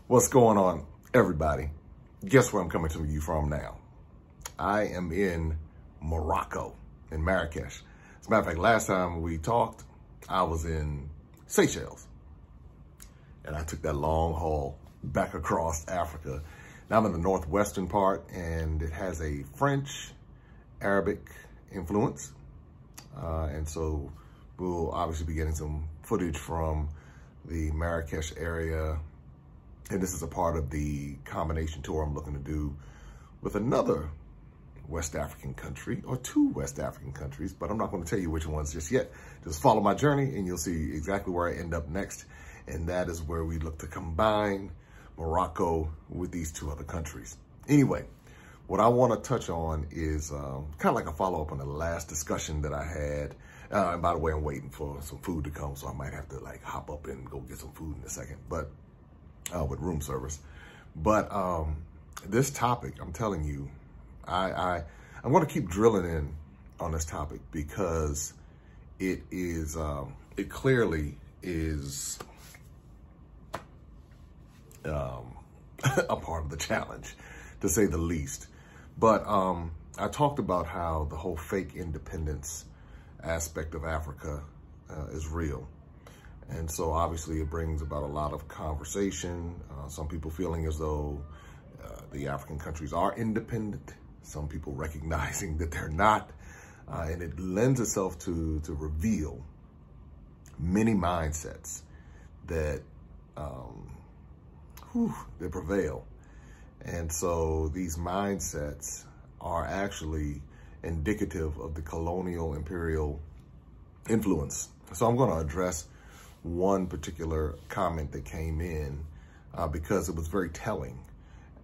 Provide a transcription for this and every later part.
What's going on, everybody? Guess where I'm coming to you from now? I am in Morocco, in Marrakesh. As a matter of fact, last time we talked, I was in Seychelles. And I took that long haul back across Africa. Now I'm in the northwestern part, and it has a French, Arabic influence. And so we'll obviously be getting some footage from the Marrakesh area. And this is a part of the combination tour I'm looking to do with another West African country, or two West African countries, but I'm not going to tell you which ones just yet. Just follow my journey and you'll see exactly where I end up next. And that is where we look to combine Morocco with these two other countries. Anyway, what I want to touch on is kind of like a follow-up on the last discussion that I had. And by the way, I'm waiting for some food to come, so I might have to like hop up and go get some food in a second. But with room service. But this topic, I'm telling you, I'm going to keep drilling in on this topic because it is, it clearly is a part of the challenge, to say the least. But I talked about how the whole fake independence aspect of Africa is real. And so obviously it brings about a lot of conversation. Some people feeling as though the African countries are independent. Some people recognizing that they're not. And it lends itself to reveal many mindsets that, that prevail. And so these mindsets are actually indicative of the colonial imperial influence. So I'm going to address one particular comment that came in because it was very telling.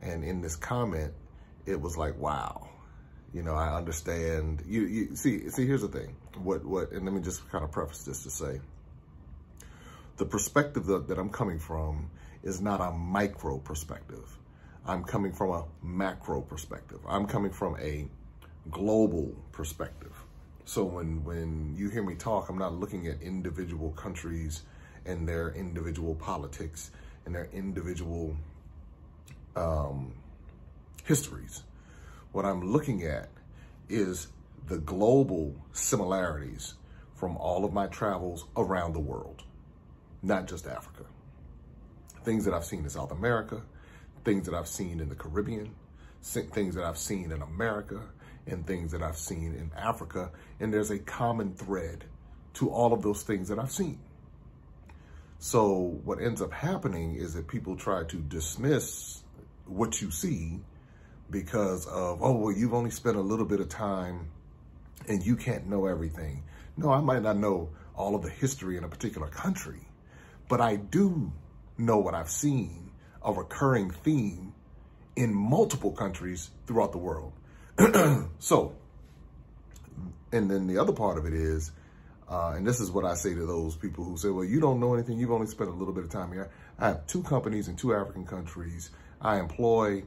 And in this comment, it was like, wow, you know, I understand. You see, here's the thing. And let me just kind of preface this to say, the perspective that I'm coming from is not a micro perspective. I'm coming from a macro perspective. I'm coming from a global perspective. So when you hear me talk, I'm not looking at individual countries and their individual politics and their individual histories. What I'm looking at is the global similarities from all of my travels around the world, not just Africa. Things that I've seen in South America, things that I've seen in the Caribbean, things that I've seen in America, and things that I've seen in Africa. And there's a common thread to all of those things that I've seen. So what ends up happening is that people try to dismiss what you see because of, oh, well, you've only spent a little bit of time and you can't know everything. No, I might not know all of the history in a particular country, but I do know what I've seen, a recurring theme in multiple countries throughout the world. So, and then the other part of it is, and this is what I say to those people who say, well, you don't know anything. You've only spent a little bit of time here. I have 2 companies in 2 African countries. I employ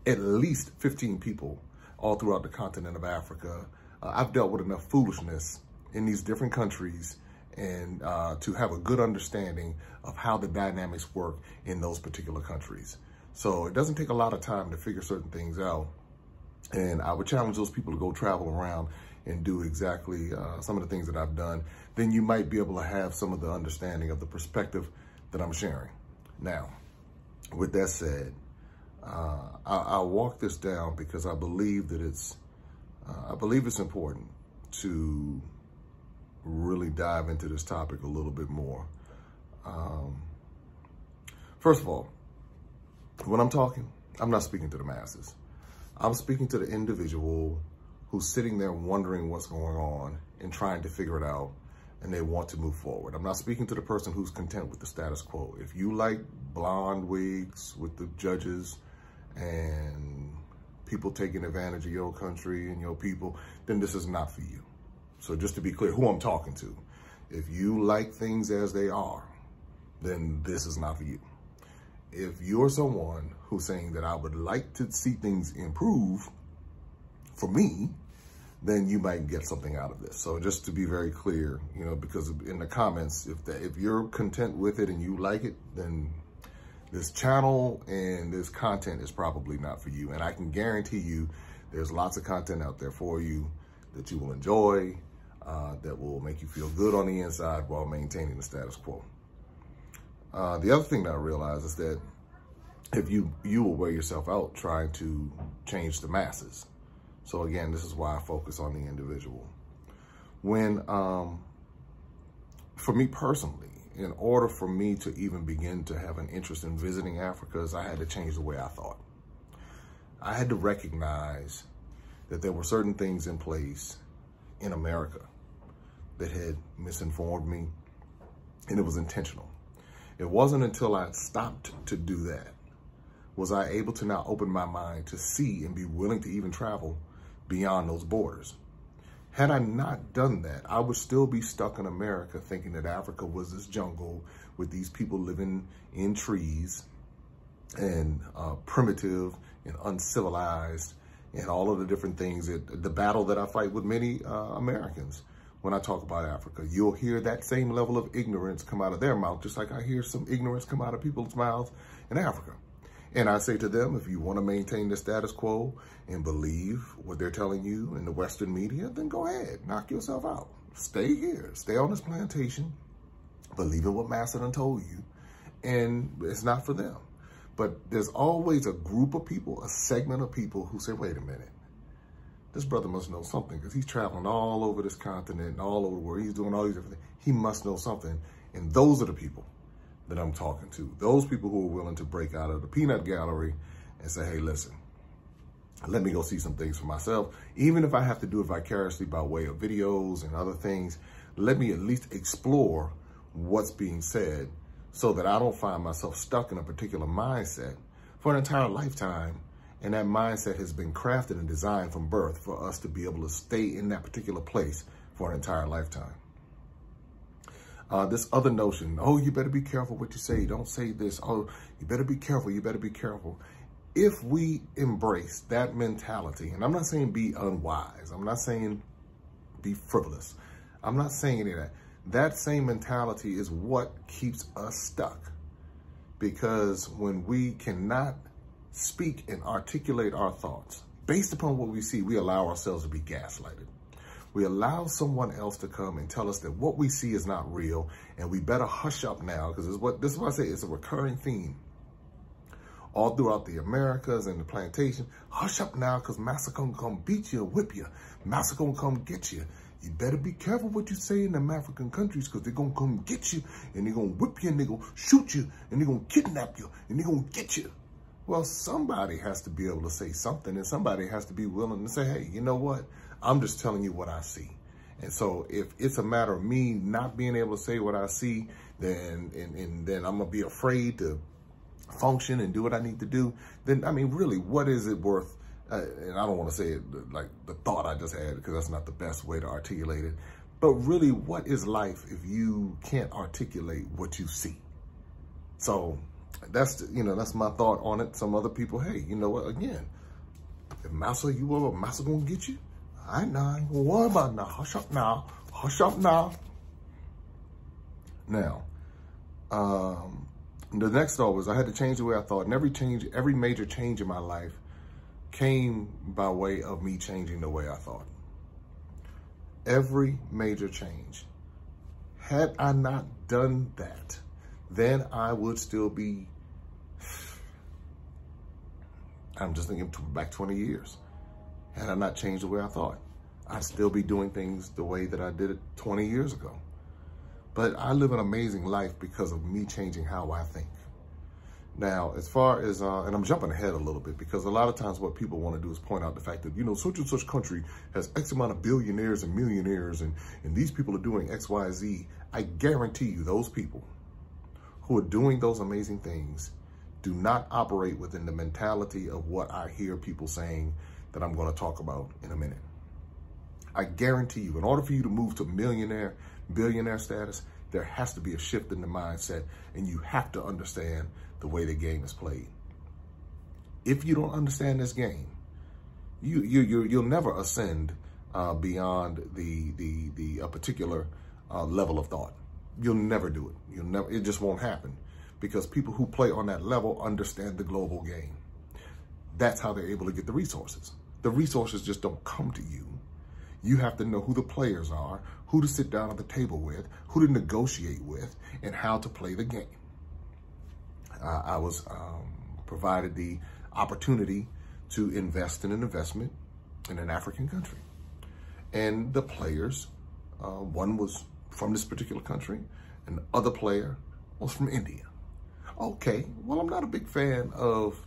at least 15 people all throughout the continent of Africa. I've dealt with enough foolishness in these different countries and to have a good understanding of how the dynamics work in those particular countries. So it doesn't take a lot of time to figure certain things out. And I would challenge those people to go travel around and do exactly some of the things that I've done. Then you might be able to have some of the understanding of the perspective that I'm sharing. Now, with that said, I'll walk this down because I believe that it's important to really dive into this topic a little bit more. First of all, when I'm talking, I'm not speaking to the masses. I'm speaking to the individual who's sitting there wondering what's going on and trying to figure it out, and they want to move forward. I'm not speaking to the person who's content with the status quo. If you like blonde wigs with the judges and people taking advantage of your country and your people, then this is not for you. So just to be clear who I'm talking to, if you like things as they are, then this is not for you. If you're someone who's saying that I would like to see things improve for me, then you might get something out of this. So just to be very clear, you know, because in the comments, if you're content with it and you like it, then this channel and this content is probably not for you. And I can guarantee you there's lots of content out there for you that you will enjoy, that will make you feel good on the inside while maintaining the status quo. The other thing that I realize is that if you will wear yourself out trying to change the masses. So again, this is why I focus on the individual. When, for me personally, in order for me to even begin to have an interest in visiting Africa, I had to change the way I thought. I had to recognize that there were certain things in place in America that had misinformed me, and it was intentional. It wasn't until I stopped to do that was I able to now open my mind to see and be willing to even travel beyond those borders. Had I not done that, I would still be stuck in America thinking that Africa was this jungle with these people living in trees and primitive and uncivilized and all of the different things, the battle that I fight with many Americans when I talk about Africa. You'll hear that same level of ignorance come out of their mouth, just like I hear some ignorance come out of people's mouths in Africa. And I say to them, if you want to maintain the status quo and believe what they're telling you in the Western media, then go ahead, knock yourself out. Stay here, stay on this plantation, believe in what Master done told you, and it's not for them. But there's always a group of people, a segment of people who say, wait a minute, this brother must know something because he's traveling all over this continent and all over the world. He's doing all these different things. He must know something. And those are the people that I'm talking to. Those people who are willing to break out of the peanut gallery and say, hey, listen, let me go see some things for myself. Even if I have to do it vicariously by way of videos and other things, let me at least explore what's being said so that I don't find myself stuck in a particular mindset for an entire lifetime. And that mindset has been crafted and designed from birth for us to be able to stay in that particular place for an entire lifetime. This other notion, oh, you better be careful what you say. Don't say this. Oh, you better be careful. You better be careful. If we embrace that mentality, and I'm not saying be unwise. I'm not saying be frivolous. I'm not saying any of that. That same mentality is what keeps us stuck. Because when we cannot speak and articulate our thoughts based upon what we see, we allow ourselves to be gaslighted. We allow someone else to come and tell us that what we see is not real, and we better hush up now, because this is what I say, it's a recurring theme all throughout the Americas and the plantation. Hush up now, because Master gonna come beat you, whip you. Master gonna come get you. You better be careful what you say in them African countries, because they're gonna come get you, and they're gonna whip you, and they're gonna shoot you, and they're gonna kidnap you, and they're gonna get you. Well, somebody has to be able to say something, and somebody has to be willing to say, hey, you know what? I'm just telling you what I see. And so if it's a matter of me not being able to say what I see, then then I'm gonna be afraid to function and do what I need to do, then, I mean, really, what is it worth? And I don't want to say it like the thought I just had, because that's not the best way to articulate it. But really, what is life if you can't articulate what you see? So that's, that's my thought on it. Some other people, hey, you know what, again, if Master, Master gonna get you, I ain't gonna worry about it now. Hush up now. Hush up now. Now, the next thought was I had to change the way I thought. And every major change in my life came by way of me changing the way I thought. Every major change. Had I not done that, then I would still be, I'm just thinking back 20 years. Had I not changed the way I thought, I'd still be doing things the way that I did it 20 years ago. But I live an amazing life because of me changing how I think. Now, as far as, and I'm jumping ahead a little bit, because a lot of times what people want to do is point out the fact that, such and such country has X amount of billionaires and millionaires, and these people are doing X, Y, Z. I guarantee you those people who are doing those amazing things do not operate within the mentality of what I hear people saying that I'm going to talk about in a minute. I guarantee you, in order for you to move to millionaire, billionaire status, there has to be a shift in the mindset, and you have to understand the way the game is played. If you don't understand this game, you'll never ascend beyond the particular level of thought. You'll never do it. It just won't happen, because people who play on that level understand the global game. That's how they're able to get the resources. The resources just don't come to you. You have to know who the players are, who to sit down at the table with, who to negotiate with, and how to play the game. I was provided the opportunity to invest in an investment in an African country. And the players, one was from this particular country, and the other player was from India. Okay, well, I'm not a big fan of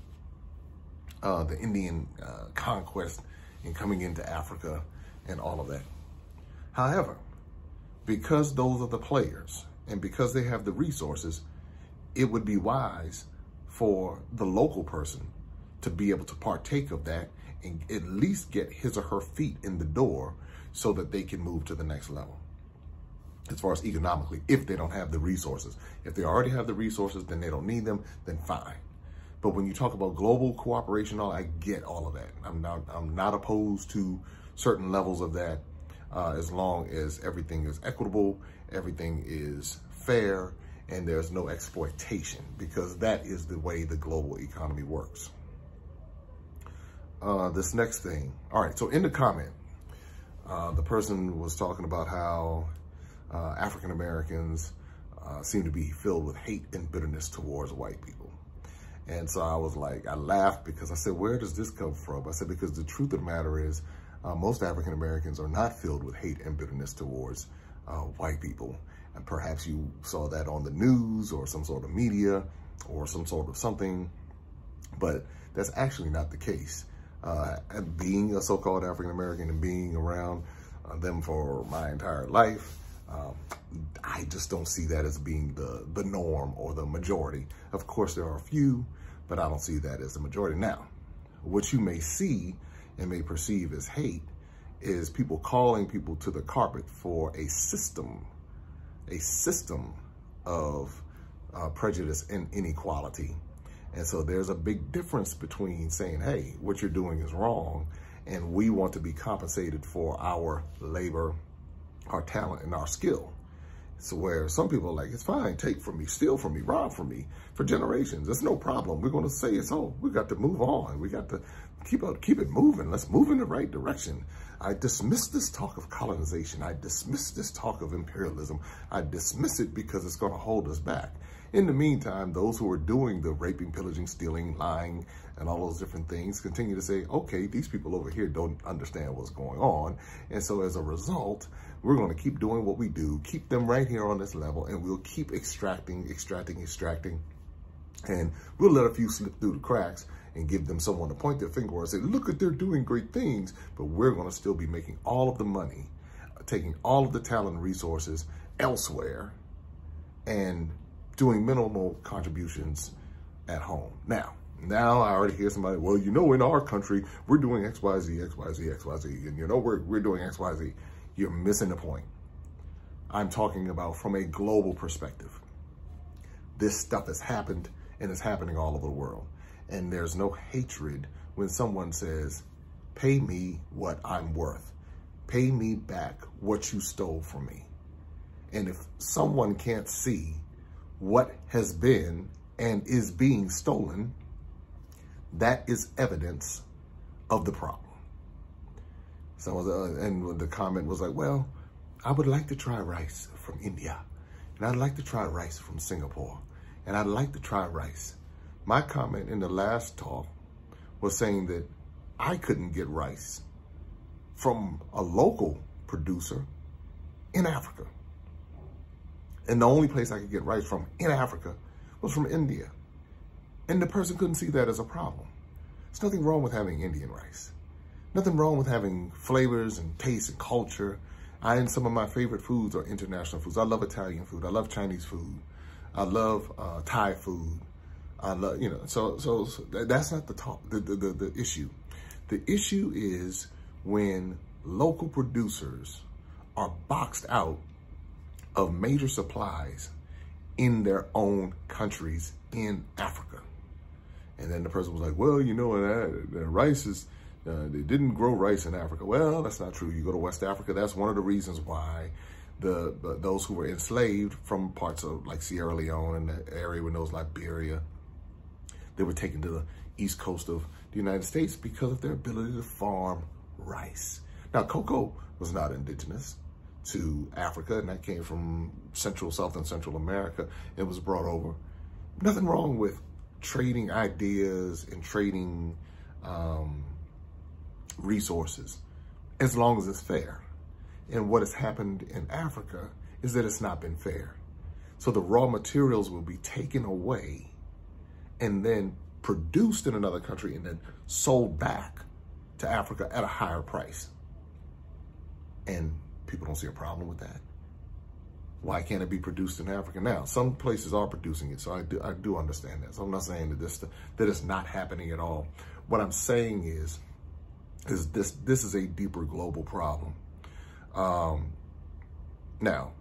the Indian conquest and coming into Africa and all of that. However, because those are the players and because they have the resources, it would be wise for the local person to be able to partake of that and at least get his or her feet in the door so that they can move to the next level. As far as economically, if they don't have the resources. If they already have the resources, then they don't need them, then fine. But when you talk about global cooperation, I get all of that. I'm not opposed to certain levels of that, as long as everything is equitable, everything is fair, and there's no exploitation, because that is the way the global economy works. This next thing. All right, so in the comment, the person was talking about how African Americans seem to be filled with hate and bitterness towards white people. And so I was like, I laughed because I said, where does this come from? I said, because the truth of the matter is most African Americans are not filled with hate and bitterness towards white people. And perhaps you saw that on the news or some sort of media or some sort of something, but that's actually not the case. Being a so-called African American and being around them for my entire life, I just don't see that as being the norm or the majority. Of course, there are a few, but I don't see that as the majority. Now, what you may see and may perceive as hate is people calling people to the carpet for a system of prejudice and inequality. And so there's a big difference between saying, hey, what you're doing is wrong, and we want to be compensated for our labor, our talent, and our skill. So where some people are like, it's fine, take from me, steal from me, rob from me for generations. It's no problem. We're going to say it's, oh, we got to move on. We got to keep it moving. Let's move in the right direction. I dismiss this talk of colonization. I dismiss this talk of imperialism. I dismiss it because it's going to hold us back. In the meantime, those who are doing the raping, pillaging, stealing, lying, and all those different things continue to say, okay, these people over here don't understand what's going on. And so as a result, we're going to keep doing what we do, keep them right here on this level, and we'll keep extracting. And we'll let a few slip through the cracks and give them someone to point their finger and say, look at, they're doing great things, but we're going to still be making all of the money, taking all of the talent and resources elsewhere and doing minimal contributions at home. Now I already hear somebody, well, you know, in our country, we're doing X, Y, Z, X, Y, Z, X, Y, Z, and you know, we're doing X, Y, Z. You're missing the point. I'm talking about from a global perspective. This stuff has happened and it's happening all over the world. And there's no hatred when someone says, pay me what I'm worth. Pay me back what you stole from me. And if someone can't see what has been and is being stolen, that is evidence of the problem. So, and the comment was like, well, I would like to try rice from India, and I'd like to try rice from Singapore, and I'd like to try rice. My comment in the last talk was saying that I couldn't get rice from a local producer in Africa. And the only place I could get rice from in Africa was from India. And the person couldn't see that as a problem. There's nothing wrong with having Indian rice. Nothing wrong with having flavors and taste and culture. And some of my favorite foods are international foods. I love Italian food. I love Chinese food. I love Thai food. I love, you know, so that's not the talk, the issue. The issue is when local producers are boxed out of major supplies in their own countries in Africa. And then the person was like, well, you know, the rice is, they didn't grow rice in Africa. Well, that's not true. You go to West Africa, that's one of the reasons why those who were enslaved from parts of like Sierra Leone and the area where knows Liberia. They were taken to the east coast of the United States because of their ability to farm rice. Now, cocoa was not indigenous to Africa, and that came from South and Central America. It was brought over. Nothing wrong with trading ideas and trading resources, as long as it's fair. And what has happened in Africa is that it's not been fair. So the raw materials will be taken away and then produced in another country and then sold back to Africa at a higher price. And people don't see a problem with that. Why can't it be produced in Africa? Now, some places are producing it, so I do understand that. So I'm not saying that it's not happening at all. What I'm saying is this is a deeper global problem. Now,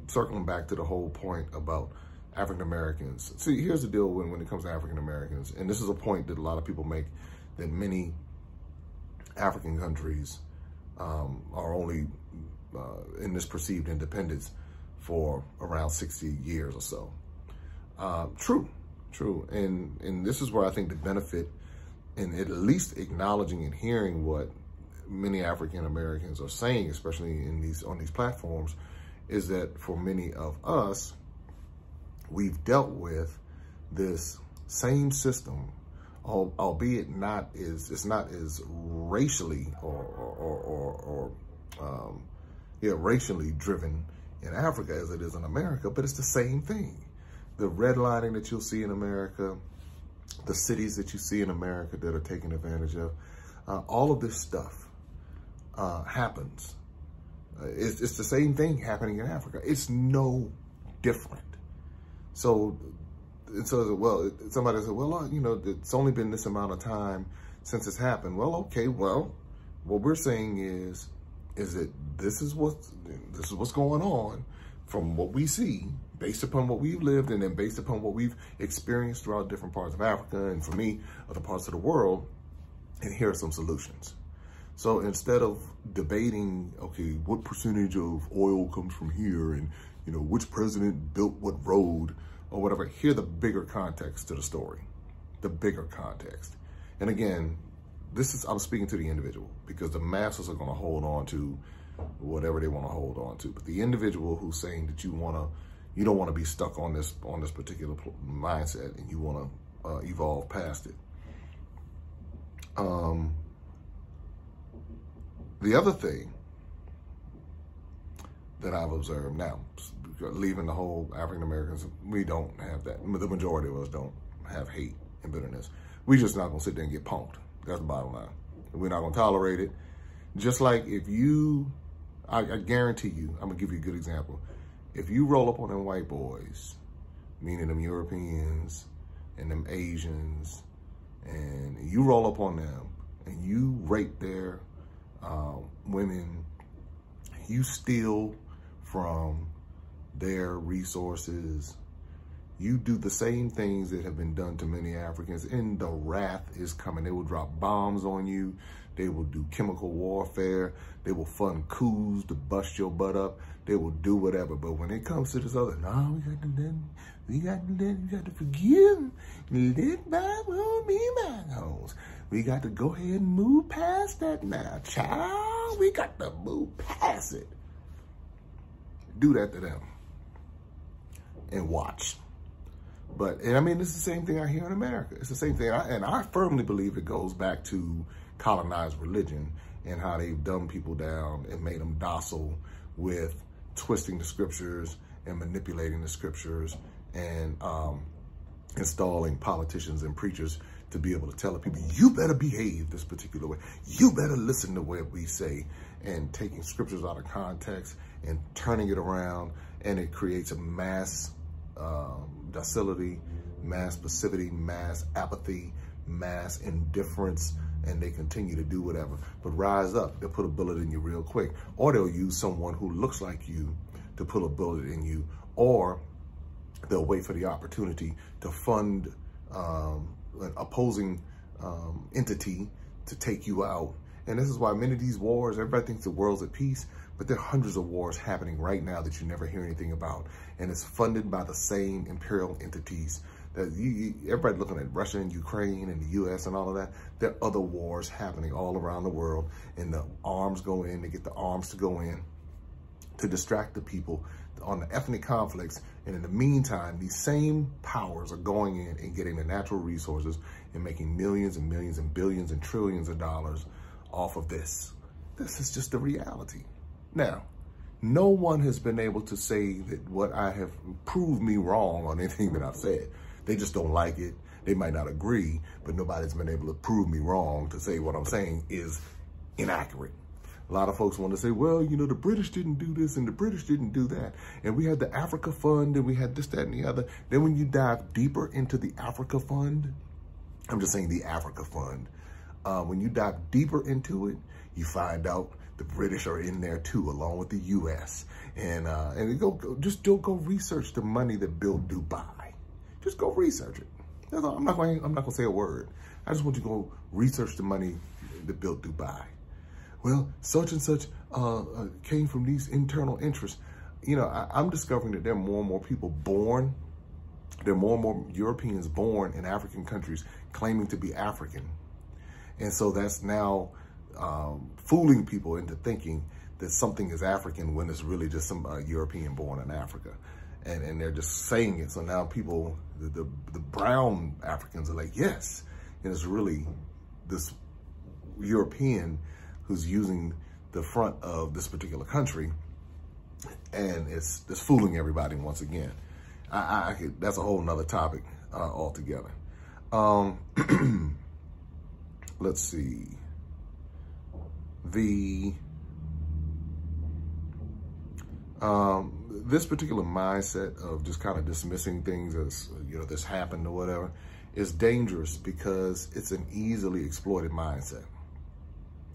circling back to the whole point about African Americans. See, here's the deal when it comes to African Americans, and this is a point that a lot of people make, that many African countries are only in this perceived independence for around 60 years or so. True. And this is where I think the benefit in at least acknowledging and hearing what many African Americans are saying, especially on these platforms, is that for many of us, we've dealt with this same system, albeit it's not as racially racially driven in Africa as it is in America, but it's the same thing. The redlining that you'll see in America, the cities that you see in America that are taken advantage of, all of this stuff happens. It's the same thing happening in Africa. It's no different. So well, somebody said, well, it's only been this amount of time since it's happened. Well, okay, well, what we're saying is that this is what's going on from what we see, based upon what we've lived and then based upon what we've experienced throughout different parts of Africa, and for me, other parts of the world, and here are some solutions. So instead of debating, okay, what percentage of oil comes from here and, which president built what road or whatever, hear the bigger context to the story, the bigger context. And again, I'm speaking to the individual, because the masses are going to hold on to whatever they want to hold on to. But the individual who's saying that you don't want to be stuck on this particular mindset, and you want to evolve past it. The other thing that I've observed now, leaving the whole African Americans, we don't have that. The majority of us don't have hate and bitterness. We just not gonna sit there and get punked. That's the bottom line. We're not gonna tolerate it. Just like if I guarantee you, I'm gonna give you a good example. If you roll up on them white boys, meaning them Europeans and them Asians, and you roll up on them and you rape their women, you steal from their resources, you do the same things that have been done to many Africans, and the wrath is coming. They will drop bombs on you. They will do chemical warfare. They will fund coups to bust your butt up. They will do whatever. But when it comes to this other, no, we got to forgive. Let bygones be bygones. We got to go ahead and move past that now, child. We got to move past it. Do that to them and watch. And I mean, it's the same thing I hear in America. It's the same thing. And I firmly believe it goes back to colonized religion and how they've dumbed people down and made them docile with twisting the scriptures and manipulating the scriptures and installing politicians and preachers to be able to tell the people, you better behave this particular way. You better listen to what we say, and taking scriptures out of context and turning it around, and it creates a mass docility, mass passivity, mass apathy, mass indifference, and they continue to do whatever. But rise up, they'll put a bullet in you real quick, or they'll use someone who looks like you to put a bullet in you, or they'll wait for the opportunity to fund an opposing entity to take you out. And this is why many of these wars, everybody thinks the world's at peace, But there are hundreds of wars happening right now that you never hear anything about. And it's funded by the same imperial entities. That everybody looking at Russia and Ukraine and the US and all of that. There are other wars happening all around the world. And the arms go in, they get the arms to go in to distract the people on the ethnic conflicts. And in the meantime, these same powers are going in and getting the natural resources and making millions and millions and billions and trillions of dollars off of this. This is just the reality. Now, no one has been able to say that what I have proved me wrong on anything that I've said. They just don't like it. They might not agree, but nobody's been able to prove me wrong to say what I'm saying is inaccurate. A lot of folks want to say, well, you know, the British didn't do this and the British didn't do that. And we had the Africa Fund and we had this, that, and the other. Then when you dive deeper into the Africa Fund, I'm just saying the Africa Fund, when you dive deeper into it, you find out the British are in there too, along with the U.S. And just don't go research the money that built Dubai. Just go research it. That's all. I'm not going to say a word. I just want you to go research the money that built Dubai. Well, such and such came from these internal interests. You know, I'm discovering that there are more and more people born. There are more and more Europeans born in African countries claiming to be African. And so that's now fooling people into thinking that something is African when it's really just some European born in Africa. And they're just saying it. So now people, the brown Africans are like, yes. And it's really this European who's using the front of this particular country. And it's fooling everybody once again. That's a whole nother topic altogether. Let's see. This particular mindset of just kind of dismissing things as, you know, this happened or whatever is dangerous because it's an easily exploited mindset.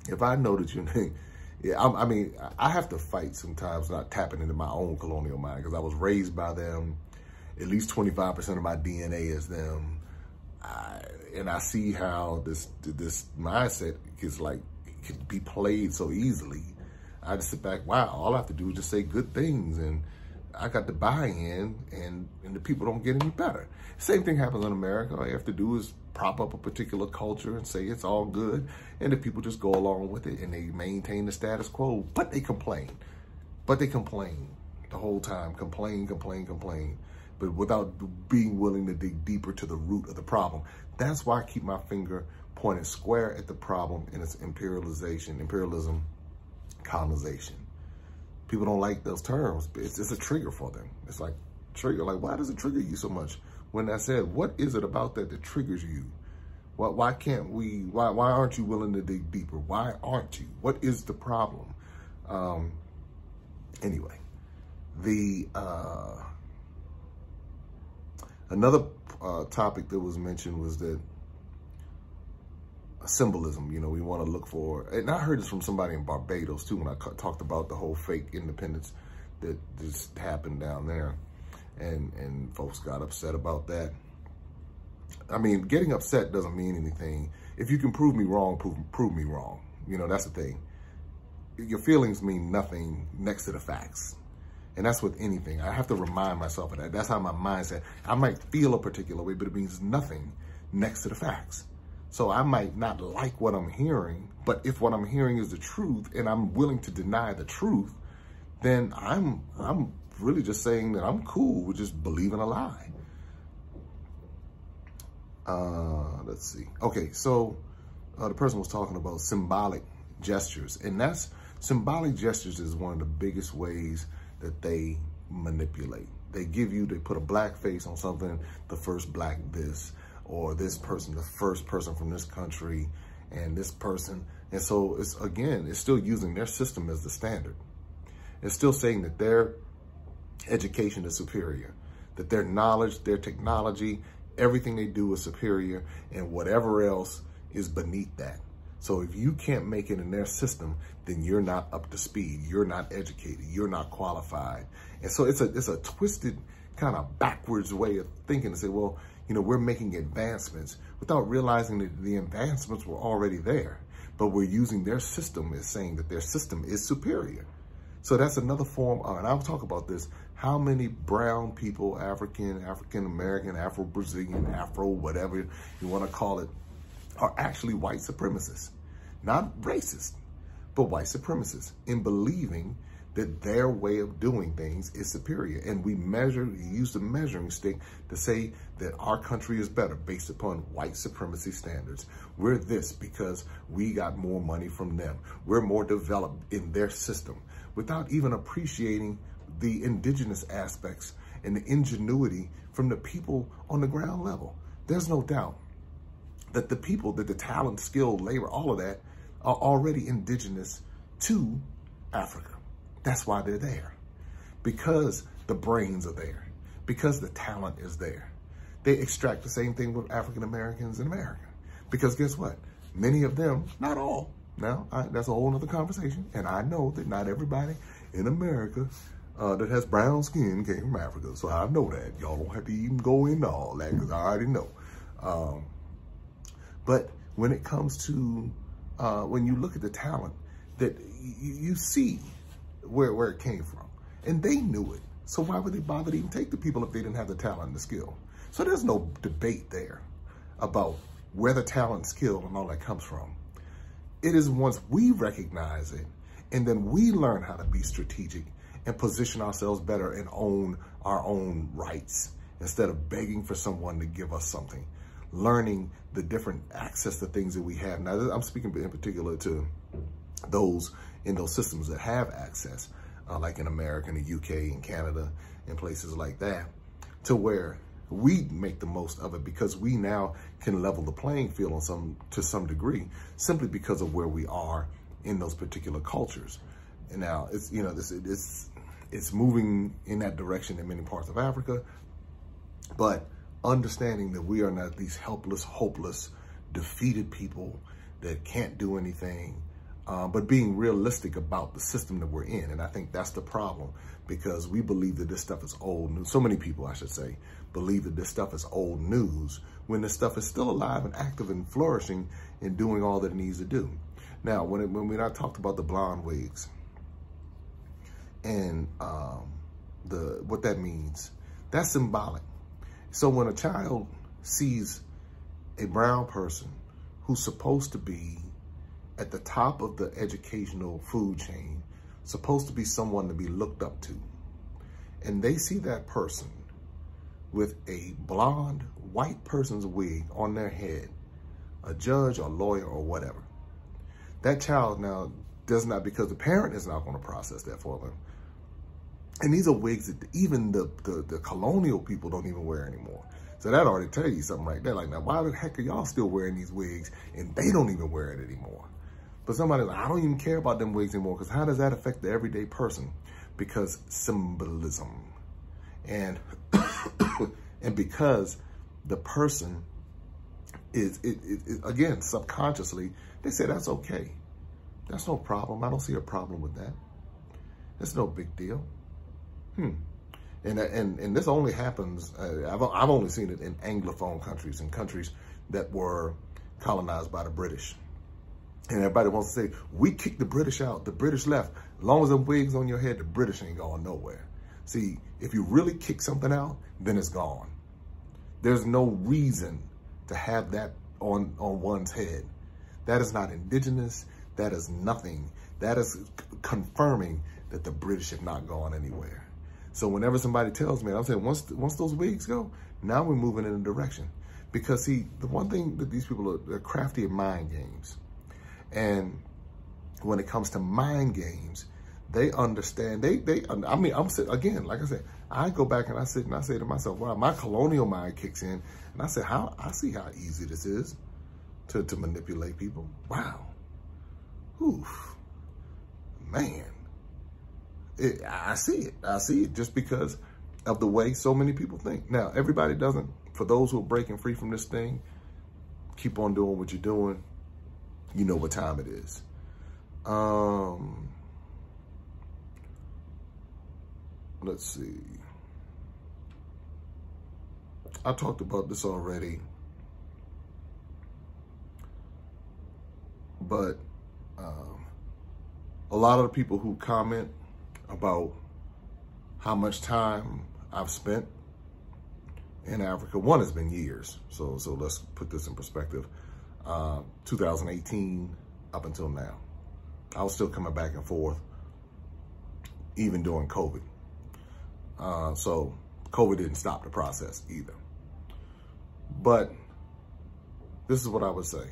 If I know that you, yeah, I mean, I have to fight sometimes not tapping into my own colonial mind because I was raised by them. At least 25% of my DNA is them. And I see how this mindset is like, it can be played so easily. I just sit back, wow, all I have to do is just say good things and I got the buy-in and the people don't get any better. Same thing happens in America. All you have to do is prop up a particular culture and say it's all good. And the people just go along with it and they maintain the status quo, but they complain. But they complain the whole time, complain, but without being willing to dig deeper to the root of the problem. That's why I keep my finger pointed square at the problem, and it's imperialism, colonization. People don't like those terms, but it's a trigger for them. It's like trigger, like why does it trigger you so much? When I said, what is it about that triggers you? Why can't we, why aren't you willing to dig deeper? Why aren't you? What is the problem? Anyway, another topic that was mentioned was that symbolism, you know, we want to look for, and I heard this from somebody in Barbados too, when I talked about the whole fake independence that just happened down there, and folks got upset about that. I mean, getting upset doesn't mean anything. If you can prove me wrong, prove me wrong. You know, that's the thing. Your feelings mean nothing next to the facts. And that's with anything. I have to remind myself of that. That's how my mindset, I might feel a particular way, but it means nothing next to the facts. So I might not like what I'm hearing, but if what I'm hearing is the truth and I'm willing to deny the truth, then I'm really just saying that I'm cool with just believing a lie. Let's see. Okay, so the person was talking about symbolic gestures, and symbolic gestures is one of the biggest ways that they manipulate. They put a black face on something, the first black this, or this person, the first person from this country, and this person. And so it's still using their system as the standard. It's still saying that their education is superior, that their knowledge, their technology, everything they do is superior, and whatever else is beneath that. So if you can't make it in their system, then you're not up to speed. You're not educated. You're not qualified. And so it's a twisted kind of backwards way of thinking to say, well, you know, we're making advancements without realizing that the advancements were already there. But we're using their system as saying that their system is superior. So that's another form, and I'll talk about this, how many brown people, African-American, Afro-Brazilian, Afro, whatever you want to call it, are actually white supremacists. Not racist, but white supremacists in believing that their way of doing things is superior. And we use the measuring stick to say that our country is better based upon white supremacy standards. We're this because we got more money from them. We're more developed in their system, without even appreciating the indigenous aspects and the ingenuity from the people on the ground level. There's no doubt that the people, that the talent, skill, labor, all of that are already indigenous to Africa. That's why they're there, because the brains are there, because the talent is there. They extract the same thing with African Americans in America, because guess what? Many of them, not all, now that's a whole other conversation, and I know that not everybody in America that has brown skin came from Africa, so I know that. Y'all don't have to even go into all that, because I already know. But when it comes to, when you look at the talent, that you see where it came from. And they knew it. So why would they bother to even take the people if they didn't have the talent and the skill? So there's no debate there about where the talent, skill, and all that comes from. It is once we recognize it, and then we learn how to be strategic and position ourselves better and own our own rights instead of begging for someone to give us something. Learning the different access to things that we have. Now, I'm speaking in particular to those in those systems that have access, like in America, and the UK, and Canada, and places like that, to where we make the most of it because we now can level the playing field to some degree, simply because of where we are in those particular cultures. And now it's, you know, it's moving in that direction in many parts of Africa, but understanding that we are not these helpless, hopeless, defeated people that can't do anything, but being realistic about the system that we're in. And I think that's the problem, because we believe that this stuff is old news. So many people, I should say, believe that this stuff is old news when this stuff is still alive and active and flourishing and doing all that it needs to do. Now, when I talked about the blonde wigs and what that means, that's symbolic. So when a child sees a brown person who's supposed to be at the top of the educational food chain, supposed to be someone to be looked up to, and they see that person with a blonde white person's wig on their head, a judge or lawyer or whatever, that child now does not, because the parent is not going to process that for them. And these are wigs that even the colonial people don't even wear anymore. So that already tells you something right there. Like, now, why the heck are y'all still wearing these wigs and they don't even wear it anymore? But somebody's like, I don't even care about them wigs anymore, because how does that affect the everyday person? Because symbolism. And and because the person is, again, subconsciously, they say that's okay. That's no problem. I don't see a problem with that. That's no big deal. And this only happens, I've only seen it in Anglophone countries, in countries that were colonized by the British. And everybody wants to say, we kicked the British out, the British left. As long as them wigs on your head, the British ain't going nowhere. See, if you really kick something out, then it's gone. There's no reason to have that on one's head. That is not indigenous. That is nothing. That is confirming that the British have not gone anywhere. So whenever somebody tells me, I'm saying, once those wigs go, now we're moving in a direction. Because see, the one thing that these people are, they're crafty at mind games. And when it comes to mind games, they understand, I mean, I'm sitting, again, like I said, I go back and I sit and I say to myself, wow, my colonial mind kicks in. And I say, I see how easy this is to manipulate people. Wow. Oof, man. I see it just because of the way so many people think. Now, everybody doesn't. For those who are breaking free from this thing, keep on doing what you're doing. You know what time it is. Let's see. I talked about this already, but a lot of the people who comment about how much time I've spent in Africa. One, has been years. So let's put this in perspective. 2018 up until now. I was still coming back and forth, even during COVID. So COVID didn't stop the process either. But this is what I would say.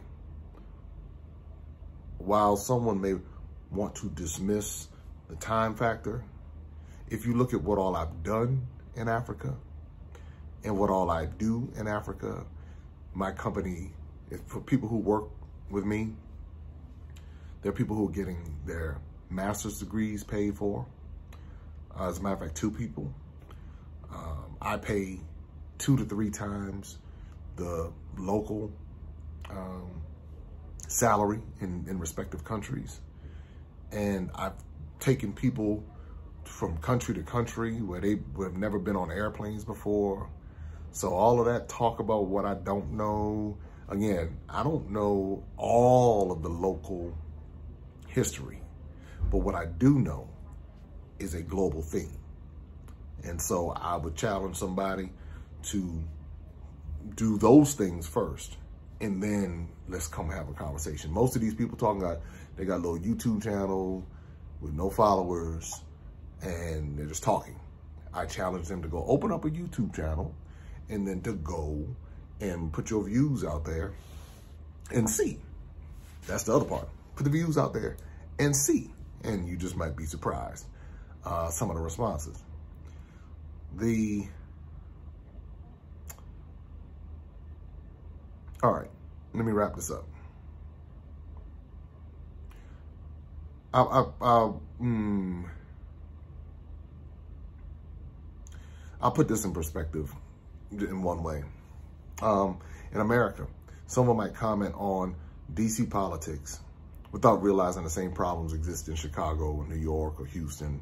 While someone may want to dismiss the time factor, if you look at what all I've done in Africa and what all I do in Africa, my company, for people who work with me, there are people who are getting their master's degrees paid for. As a matter of fact, 2 people. I pay 2 to 3 times the local salary in respective countries. And I've taken people from country to country where they have never been on airplanes before. So all of that talk about what I don't know, again, I don't know all of the local history, but what I do know is a global theme. And so I would challenge somebody to do those things first, and then let's come have a conversation. Most of these people talking about, they got a little YouTube channel with no followers, and they're just talking. I challenge them to go open up a YouTube channel, and then to go and put your views out there and see. That's the other part. Put the views out there and see. And you just might be surprised. Some of the responses. All right, let me wrap this up. I'll put this in perspective in one way. In America, someone might comment on DC politics without realizing the same problems exist in Chicago or New York or Houston.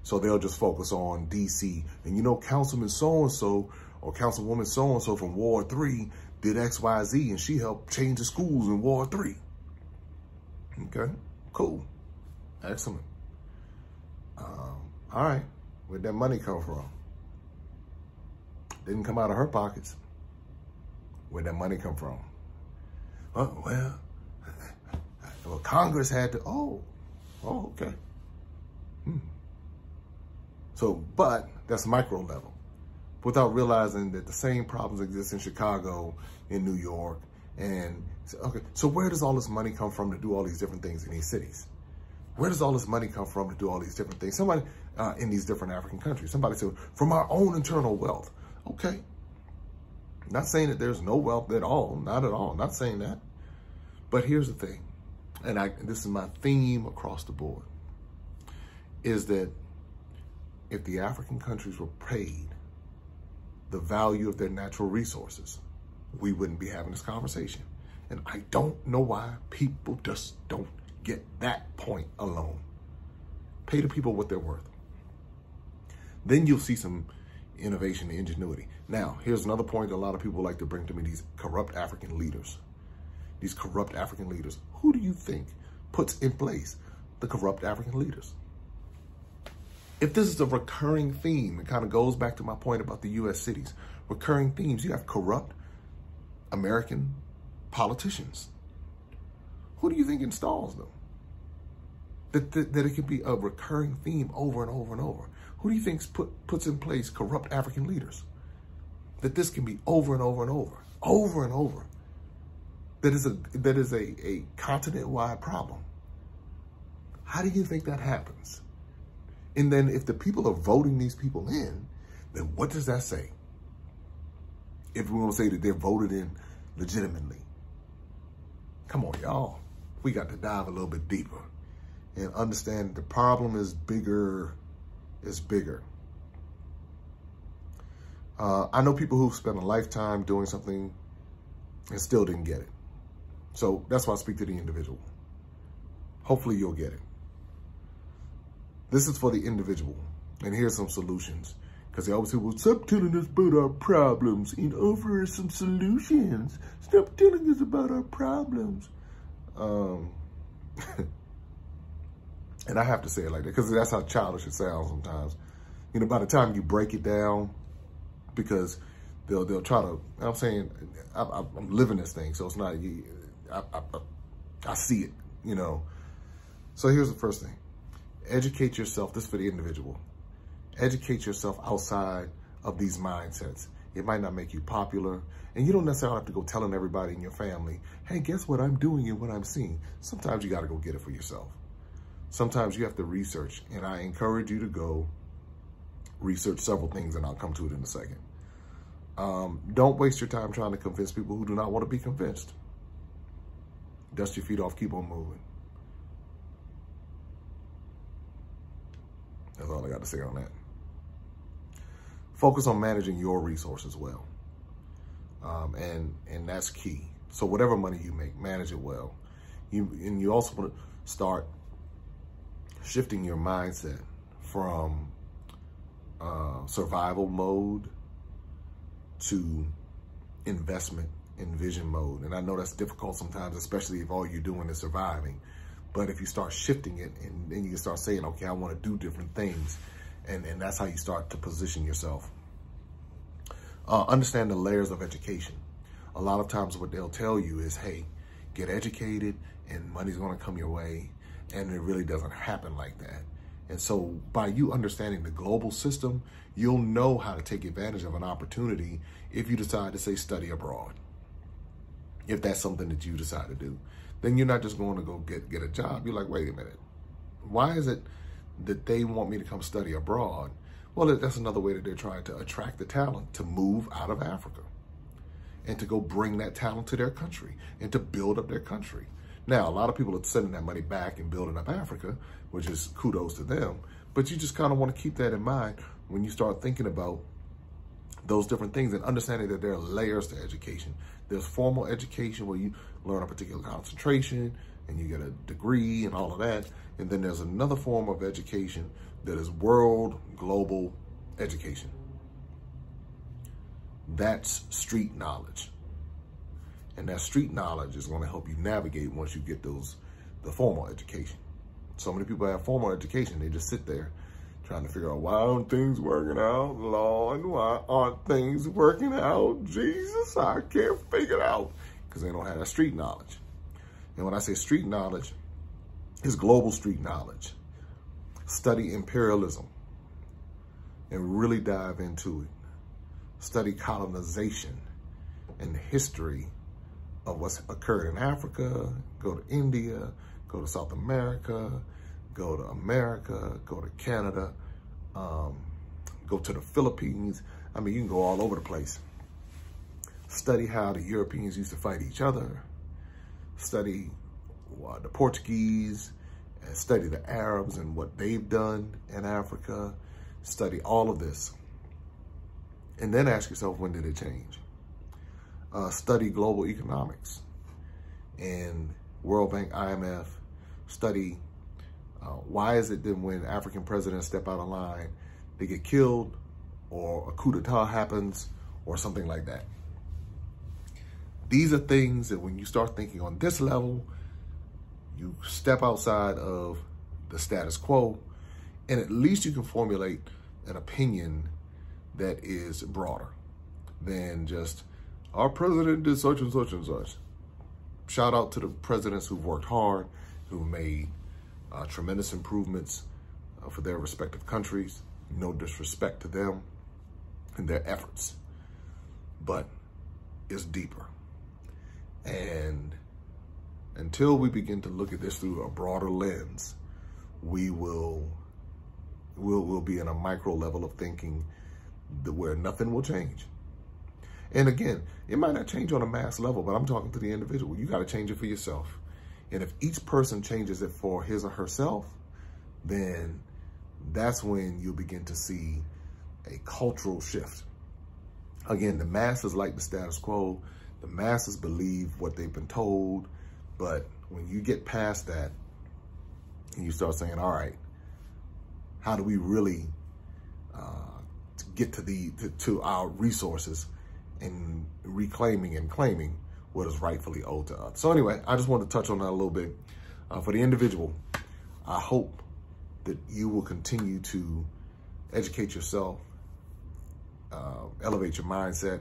So they'll just focus on DC. And you know, Councilman so-and-so or Councilwoman so-and-so from Ward 3 did X, Y, Z, and she helped change the schools in Ward 3. Okay, cool, excellent. All right, where'd that money come from? Didn't come out of her pockets. Where'd that money come from? Oh, well, Congress had to, oh, okay. So, but that's micro level, without realizing that the same problems exist in Chicago, in New York, and okay, so where does all this money come from to do all these different things in these cities? Where does all this money come from to do all these different things? Somebody in these different African countries, somebody said, from our own internal wealth. Okay, not saying that there's no wealth at all, not at all, not saying that. But here's the thing, and this is my theme across the board, is that if the African countries were paid the value of their natural resources, we wouldn't be having this conversation. And I don't know why people just don't get that point alone. Pay the people what they're worth. Then you'll see some innovation and ingenuity. Now, here's another point that a lot of people like to bring to me, these corrupt African leaders. These corrupt African leaders. Who do you think puts in place the corrupt African leaders? If this is a recurring theme, it kind of goes back to my point about the U.S. cities. Recurring themes, you have corrupt American politicians. Who do you think installs them? That it can be a recurring theme over and over and over. Who do you think puts in place corrupt African leaders? That this can be over and over and over and over. That is a continent-wide problem. How do you think that happens? And then if the people are voting these people in, then what does that say? If we want to say that they're voted in legitimately. Come on, y'all. We got to dive a little bit deeper and understand the problem is bigger. It's bigger. I know people who've spent a lifetime doing something and still didn't get it. So that's why I speak to the individual. Hopefully you'll get it. This is for the individual. And here's some solutions. Because they always say, well, stop telling us about our problems and offer us some solutions. Stop telling us about our problems. And I have to say it like that because that's how childish it sounds sometimes. You know, by the time you break it down, because they'll try to, I'm saying, I'm living this thing, so it's not, I see it, you know. So here's the first thing. Educate yourself. This is for the individual. Educate yourself outside of these mindsets. It might not make you popular, and you don't necessarily have to go telling everybody in your family, hey, guess what I'm doing and what I'm seeing. Sometimes you got to go get it for yourself. Sometimes you have to research, and I encourage you to go research several things, and I'll come to it in a second. Don't waste your time trying to convince people who do not want to be convinced. Dust your feet off, keep on moving. That's all I got to say on that. Focus on managing your resources well. And that's key. So whatever money you make, manage it well. You also want to start shifting your mindset from survival mode to investment and vision mode. And I know that's difficult sometimes, especially if all you're doing is surviving. But if you start shifting it, and then you can start saying, okay, I want to do different things. And that's how you start to position yourself. Understand the layers of education. A lot of times what they'll tell you is, hey, get educated and money's going to come your way. And it really doesn't happen like that. And so by you understanding the global system, you'll know how to take advantage of an opportunity if you decide to, say, study abroad. If that's something that you decide to do, then you're not just going to go get a job. You're like, wait a minute. Why is it that they want me to come study abroad? Well, that's another way that they're trying to attract the talent to move out of Africa and to go bring that talent to their country and to build up their country. Now, a lot of people are sending that money back and building up Africa, which is kudos to them. But you just kind of want to keep that in mind when you start thinking about those different things and understanding that there are layers to education. There's formal education where you learn a particular concentration and you get a degree and all of that. And then there's another form of education that is world, global education. That's street knowledge. And that street knowledge is going to help you navigate once you get the formal education. So many people have formal education. They just sit there trying to figure out, why aren't things working out, Lord? Why aren't things working out? Jesus, I can't figure it out. Because they don't have that street knowledge. And when I say street knowledge, it's global street knowledge. Study imperialism and really dive into it. Study colonization and the history of what's occurred in Africa. Go to India, go to South America, go to go to Canada, go to the Philippines. I mean, you can go all over the place. Study how the Europeans used to fight each other. Study the Portuguese, and study the Arabs and what they've done in Africa. Study all of this. And then ask yourself, when did it change? Study global economics and World Bank, IMF. Study why is it that when African presidents step out of line, they get killed or a coup d'etat happens or something like that. These are things that when you start thinking on this level, you step outside of the status quo, and at least you can formulate an opinion that is broader than just, our president did such and such and such. Shout out to the presidents who've worked hard, who've made tremendous improvements for their respective countries. No disrespect to them and their efforts, but it's deeper. And until we begin to look at this through a broader lens, we'll be in a micro level of thinking where nothing will change. And again, it might not change on a mass level, but I'm talking to the individual. You got to change it for yourself. And if each person changes it for his or herself, then that's when you'll begin to see a cultural shift. Again, the masses like the status quo. The masses believe what they've been told. But when you get past that and you start saying, all right, how do we really get to our resources and reclaiming and claiming what is rightfully owed to us? So anyway, I just want to touch on that a little bit. For the individual, I hope that you will continue to educate yourself, elevate your mindset.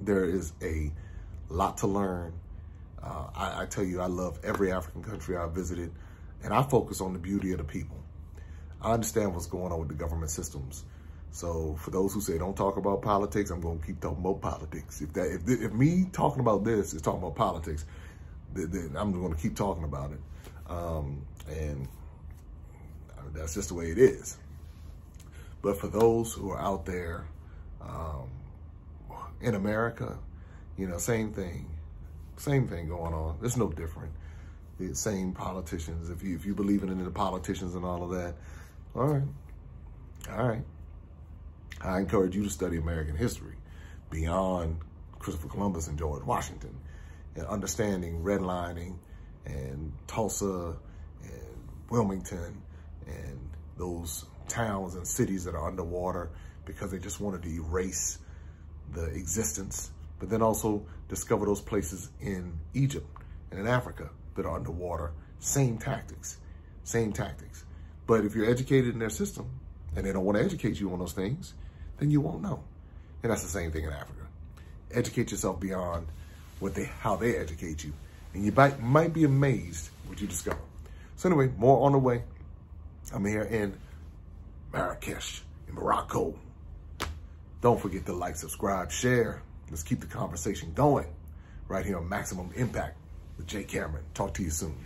There is a lot to learn. I tell you, I love every African country I've visited, and I focus on the beauty of the people. I understand what's going on with the government systems. So for those who say don't talk about politics, I'm going to keep talking about politics. If me talking about this is talking about politics, then I'm going to keep talking about it. And that's just the way it is. But for those who are out there in America, you know, same thing going on. It's no different. The same politicians. If you believe in the politicians and all of that, all right. I encourage you to study American history beyond Christopher Columbus and George Washington, and understanding redlining and Tulsa and Wilmington and those towns and cities that are underwater because they just wanted to erase the existence, but then also discover those places in Egypt and in Africa that are underwater. Same tactics. But if you're educated in their system and they don't want to educate you on those things, then you won't know. And that's the same thing in Africa. Educate yourself beyond how they educate you, and you might be amazed what you discover. So anyway, more on the way. I'm here in Marrakesh, in Morocco. Don't forget to like, subscribe, share. Let's keep the conversation going right here on Maximum Impact with Jay Cameron. Talk to you soon.